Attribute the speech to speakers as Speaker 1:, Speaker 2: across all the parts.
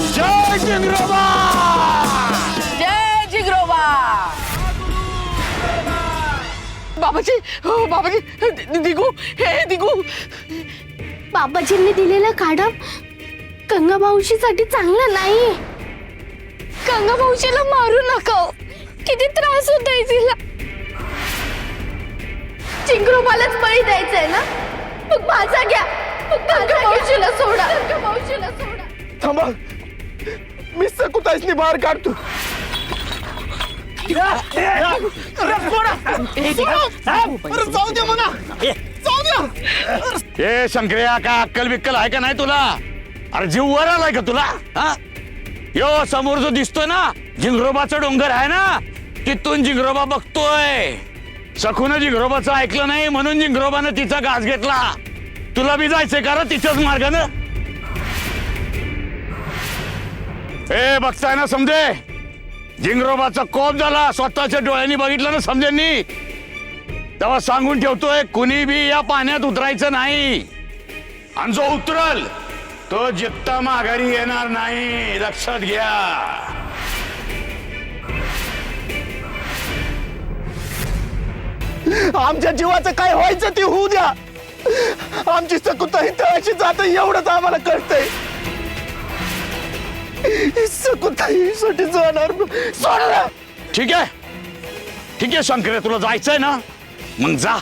Speaker 1: जय जिंगरोबा,
Speaker 2: जय जिगरोबा. बाबाजी, हो बाबाजी, दिगू, हे दिगू.
Speaker 3: बाबाजींनी दिलेला काढा गंगा मावशीसाठी चांगला नाही. गंगा मावशीला मारू नका, किती त्रास होतोय तिला. चिंगरोबालाच बळी द्यायचंय ना, मग माझा घ्या. गंगा मावशीला सोडा, गंगा मावशीला सोडा.
Speaker 1: थांबा, मी सकुताईसनी बाहेर काढतो. जाऊ दे म्हणा, जाऊ द्या.
Speaker 4: ए शंकर्या, काय अक्कल बिक्कल आहे का नाही तुला? अरे जीव वर आलाय का तुला? हा, यो समोर जो दिसतोय ना जिंगरोबाचा डोंगर आहे ना, तिथून जिंगरोबा बघतोय. सखून जिंगरोबाचं ऐकलं नाही म्हणून जिंगरोबानं तिचा घास घेतला. तुला बी जायचंय का रे तिच्याच मार्गानं? ए बघताय ना समजे, जिंगरोबाचा कोप झाला स्वतःच्या डोळ्यांनी बघितलं ना समजेंनी. तेव्हा सांगून ठेवतोय, कुणी बी या पाण्यात उतरायचं नाही. आणि जो उतरल तो जित्ता माघारी येणार नाही, लक्षात घ्या.
Speaker 1: आमच्या जीवाचं काय व्हायचं ते होऊ द्या. आमची सकुताई तळाशी जात एवढंच आम्हाला कळतंय. सकुताईसाठी जाणार सोडा.
Speaker 4: ठीक आहे, ठीक आहे शंकर्या, तुला जायचंय ना मग जा.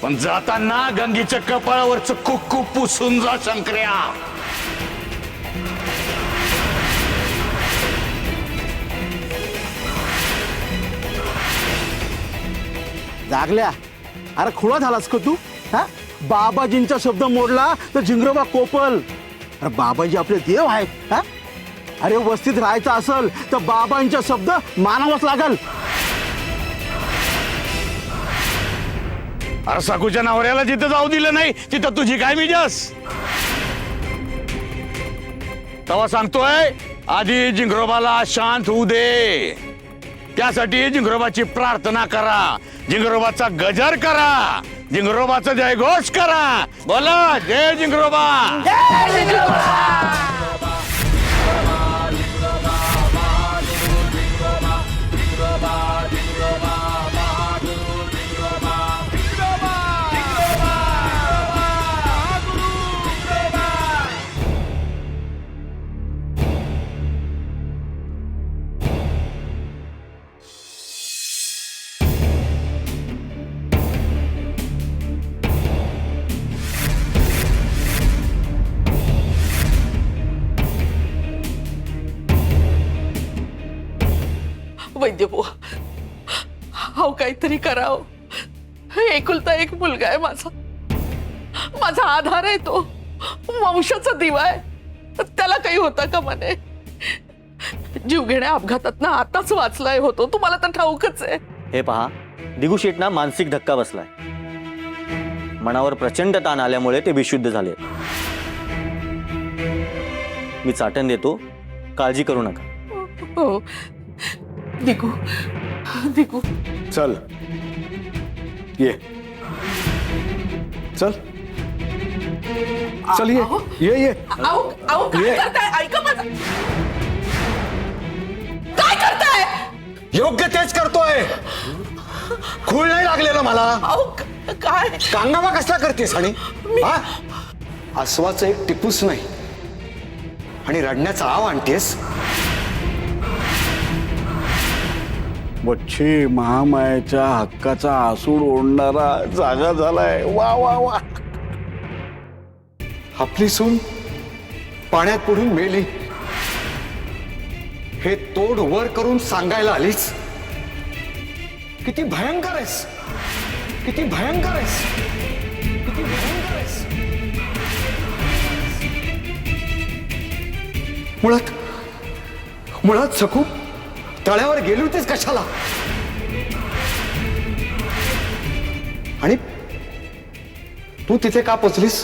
Speaker 4: पण जाताना गंगेच्या कपाळावरच कुक्कू पुसून जा शंकर्या.
Speaker 5: जागल्या, अरे खुळा झालास का तू? हा, बाबाजींचा शब्द मोडला तर जिंगरोबा कोपल. अरे बाबाजी आपले देव आहेत. हा, अरे वस्तीत राहायचं असेल तर बाबांचा शब्द मानावाच लागल.
Speaker 4: अरे सखूच्या नवऱ्याला जिथं जाऊ दिलं नाही तिथं तुझी काय मिजास? तेव्हा सांगतोय, आधी जिंगरोबाला शांत होऊ दे. त्यासाठी जिंगरोबाची प्रार्थना करा, जिंगरोबाचा गजर करा, जिंगरोबाचा जयघोष करा. बोला जय जिंगरोबा.
Speaker 2: जय जिगरोबा. वैद्य बुवा, हो काहीतरी करावं. एकुलता एक मुलगा आहे माझा, माझा आधार आहे तो, वंशाचा दिवा आहे. त्याला काही होता का म्हणे? जीवघेण्या अपघातात ना आताच वाचलाय होतो, तुम्हाला तर ठाऊकच आहे.
Speaker 6: हे पहा, दिगू शेटना मानसिक धक्का बसलाय. मनावर प्रचंड ताण आल्यामुळे ते बेशुद्ध झाले. मी चाटण देतो, काळजी करू नका.
Speaker 2: हो दिगू, दिगू.
Speaker 1: चल ये, चल चल ये ये.
Speaker 2: आओ आओ, काय
Speaker 1: ये.
Speaker 2: करताय? ऐका माझं. काय करताय?
Speaker 1: योग्य तेच करतोय. खूळ नाही लागलेलं मला.
Speaker 2: आओ काय?
Speaker 1: कांगावा कसला करतेस? आणि अस्वाचं एक टिपूस नाही आणि रडण्याचा आव आणतेस.
Speaker 5: वच्छे महामायाच्या हक्काचा आसूड ओढणारा जागा झालाय. वा वा वा.
Speaker 1: आपली सून पाण्यात पडून मेली हे तोड वर करून सांगायला आलीच. किती भयंकर आहेस, किती भयंकर आहेस, किती भयंकर आहेस. मुळात मुळात सखू तळ्यावर गेली होतीस कशाला? आणि तू तिथे का पोचलीस?